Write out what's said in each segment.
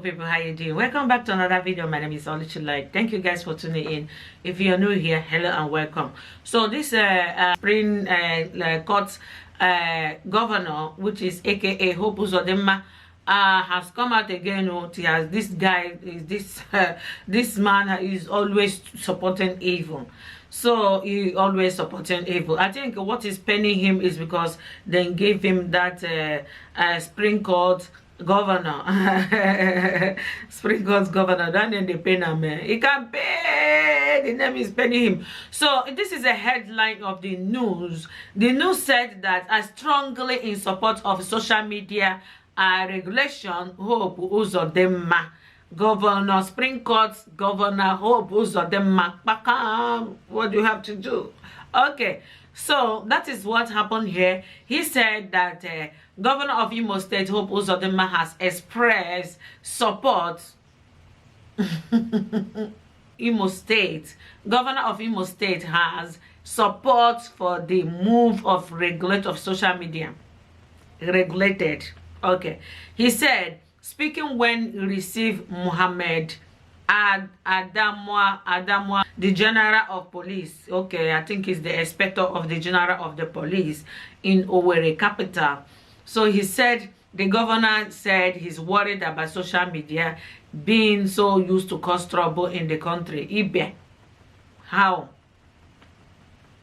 people, how you doing? Welcome back to another video. My name is Oluchilike. Thank you guys for tuning in. If you're new here, hello and welcome. So this Supreme Court governor, which is aka Hope Uzodinma, has come out again. He has this guy is this man is always supporting evil. So he always supporting evil. I think what is penning him is because they gave him that Supreme Court governor. Supreme Court governor. Then they pay him. He can pay. The name is penning him. So this is a headline of the news. The news said that I strongly in support of social media regulation. Hope Uzodinma. Governor, Supreme Court Governor Hope Uzodinma. What do you have to do? Okay, so that is what happened here. He said that Governor of Imo State Hope Uzodinma has expressed support. Imo State, Governor of Imo State has support for the move of regulate of social media. Regulated. Okay, he said, speaking when he received Muhammad Adamwa, the General of Police. Okay, I think he's the Inspector of the General of the Police in Owerri capital. So he said, the governor said he's worried about social media being so used to cause trouble in the country. Ibe. How?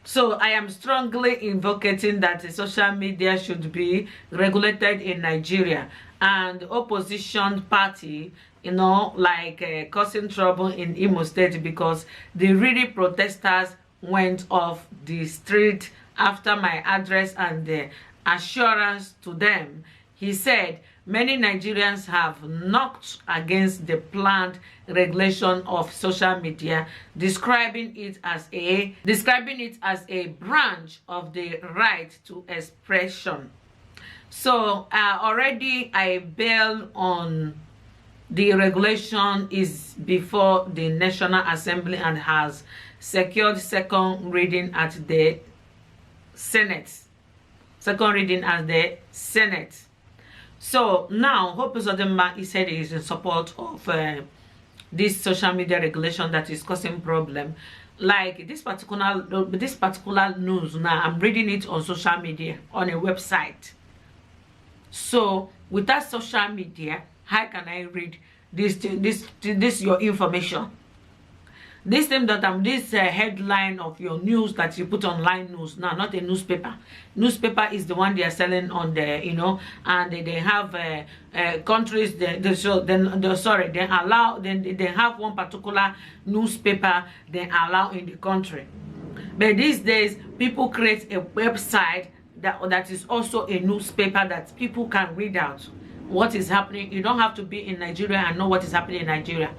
So I am strongly advocating that the social media should be regulated in Nigeria, and the opposition party, causing trouble in Imo State because the really protesters went off the street after my address and the assurance to them. He said many Nigerians have knocked against the planned regulation of social media, describing it as a branch of the right to expression. So already I bailed on the regulation is before the National Assembly and has secured second reading at the Senate. Second reading at the Senate. So now Hope Uzodinma, he said he is in support of this social media regulation that is causing problem. Like this particular news now, I'm reading it on social media on a website. So without social media, how can I read this your information? This thing that this headline of your news that you put online news now, not a newspaper. Newspaper is the one they are selling on the and they have countries they have one particular newspaper they allow in the country. But these days people create a website that is also a newspaper that people can read out what is happening. You don't have to be in Nigeria and know what is happening in Nigeria.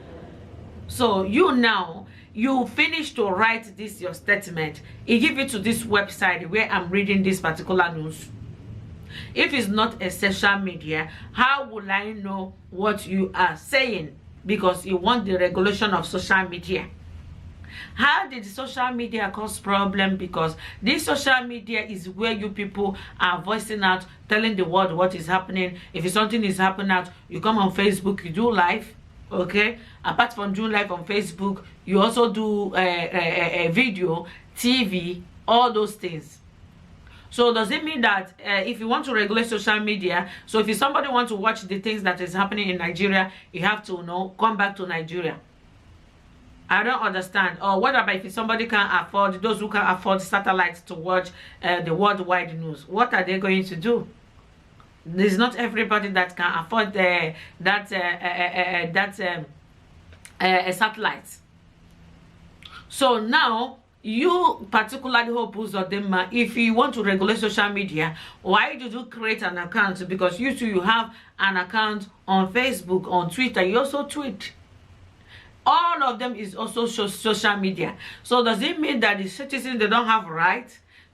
So you finish to write this your statement, you give it to this website where I'm reading this particular news. If it's not a social media, how will I know what you are saying? Because you want the regulation of social media. How did social media cause problem? Because this social media is where you people are voicing out, telling the world what is happening. If something is happening out, you come on Facebook, you do live. Okay, apart from doing live on Facebook, you also do a video, TV, all those things. So does it mean that if you want to regulate social media, so if somebody wants to watch the things that is happening in Nigeria, you have to come back to Nigeria? I don't understand. Or what about if somebody can't afford, those who can afford satellites to watch the worldwide news? What are they going to do? There's not everybody that can afford satellite. So now you particularly Hope Uzodinma, if you want to regulate social media, why did you create an account? Because you too, you have an account on Facebook, on Twitter, you also tweet. All of them is also social media. So does it mean that the citizens, they don't have right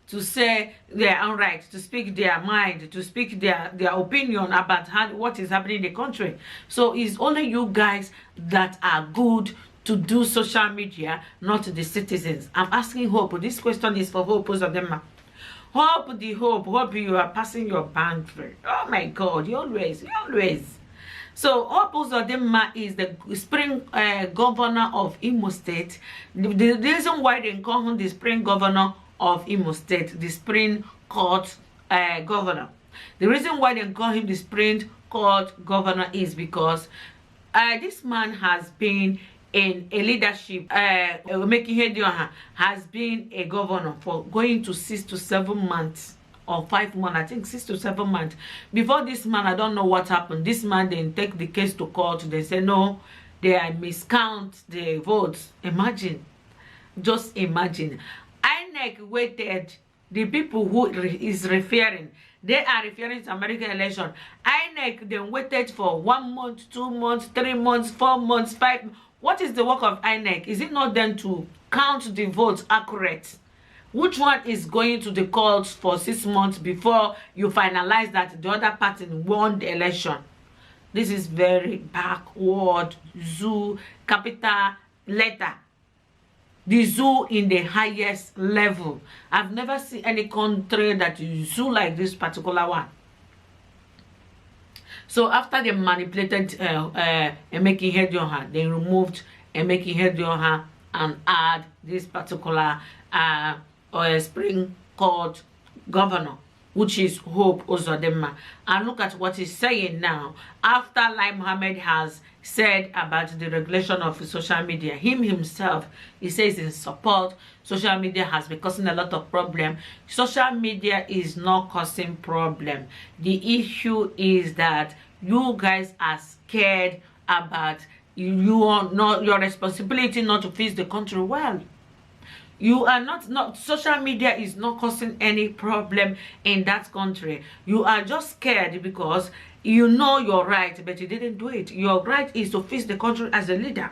to say their own right, to speak their mind, to speak their opinion about what is happening in the country? So it's only you guys that are good to do social media, not the citizens. I'm asking Hope. This question is for Hope Uzodinma. Hope, you are passing your boundary. Oh my God, you always. So Hope Uzodinma is the spring governor of Imo State. The reason why they call him the spring governor of Imo State, the spring court governor. The reason why they call him the spring court governor is because this man has been in a leadership, making Hedioha has been a governor for going to 6 to 7 months or 5 months, I think 6 to 7 months. Before this man, I don't know what happened. This man didn't take the case to court. They say no, they miscount the votes. Imagine, just imagine. INEC waited. The people who is referring, they are referring to American election. INEC then waited for 1 month, 2 months, 3 months, 4 months, 5 months. What is the work of INEC? Is it not then to count the votes accurate? Which one is going to the courts for 6 months before you finalize that the other party won the election? This is very backward. Zoo, capital letter. The zoo in the highest level. I've never seen any country that you zoo like this particular one. So after they manipulated making Hedioha, they removed making Hedioha and add this particular spring court governor, which is Hope Uzodinma. And look at what he's saying now. After Lai Mohammed has said about the regulation of social media, himself, he says in support, social media has been causing a lot of problem. Social media is not causing problem. The issue is that you guys are scared about your responsibility not to face the country well. You are not social media is not causing any problem in that country. You are just scared because you know you're right, but you didn't do it. Your right is to face the country as a leader.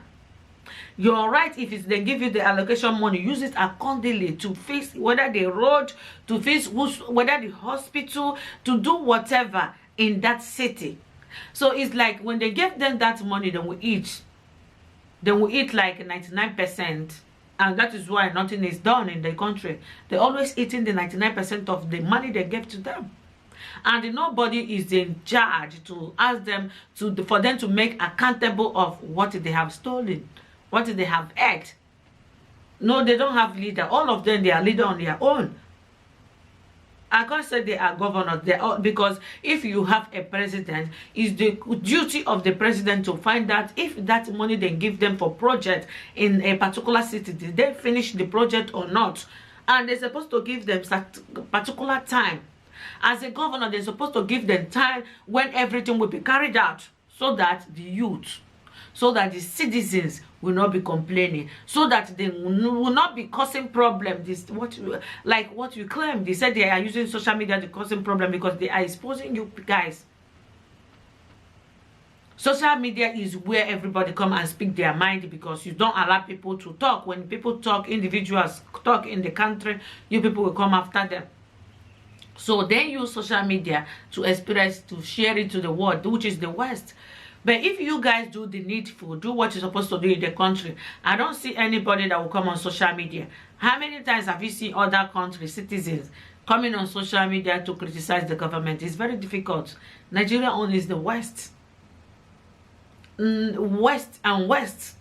Your right, if they give you the allocation money, use it accordingly to fix whether the road, to fix whether the hospital, to do whatever in that city. So it's like when they give them that money, then we eat like 99%. And that is why nothing is done in the country. They're always eating the 99% of the money they give to them. And nobody is in charge to ask them for them to make accountable of what they have stolen, what they have ate. No, they don't have leader. All of them, they are leader on their own. I can't say they are governors. They are, because if you have a president, it's the duty of the president to find out if that money they give them for project in a particular city, did they finish the project or not? And they're supposed to give them particular time. As a governor, they're supposed to give them time when everything will be carried out, so that the youth, so that the citizens will not be complaining, so that they will not be causing problems. What you claim, they said they are using social media to causing problem because they are exposing you guys. Social media is where everybody come and speak their mind, because you don't allow people to talk. When people talk, individuals talk in the country, you people will come after them. So they use social media to express, to share it to the world, which is the West. But if you guys do the needful, do what you're supposed to do in the country, I don't see anybody that will come on social media. How many times have you seen other country citizens coming on social media to criticize the government? It's very difficult. Nigeria only is the West. West and West.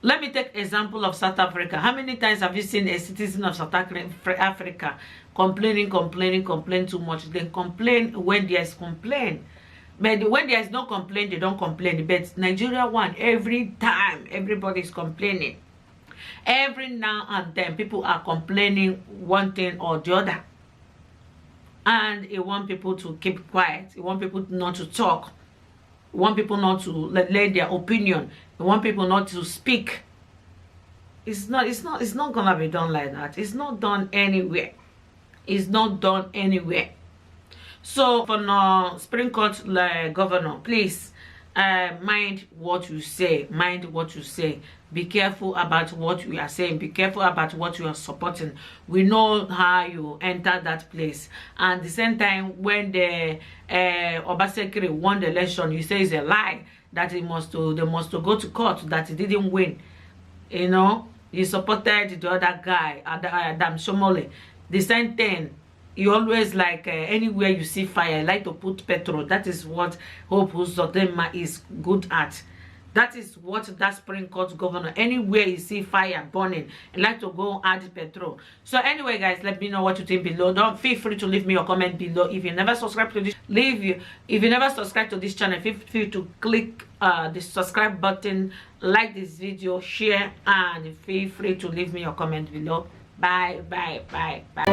Let me take example of South Africa. How many times have you seen a citizen of South Africa complaining too much? They complain when there's complaint. But when there is no complaint, they don't complain. But Nigeria one, every time, everybody is complaining. Every now and then, people are complaining one thing or the other. And you want people to keep quiet. You want people not to talk. You want people not to lay their opinion. You want people not to speak. It's not gonna be done like that. It's not done anywhere. It's not done anywhere. So for now, Supreme Court governor, please mind what you say. Mind what you say. Be careful about what you are saying. Be careful about what you are supporting. We know how you enter that place. And at the same time, when the Obasekere won the election, you say it's a lie that they must go to court, that he didn't win. You know, he supported the other guy, Adam Shomole. The same thing. he always like anywhere you see fire, like to put petrol. That is what Hope Uzodinma is good at. That is what that Spring Court governor, anywhere you see fire burning, and like to go add petrol. So anyway, guys, let me know what you think below. Don't feel free to leave me your comment below. If you never subscribe to this, if you never subscribe to this channel, feel free to click the subscribe button, like this video, share, and feel free to leave me your comment below. Bye, bye, bye, bye.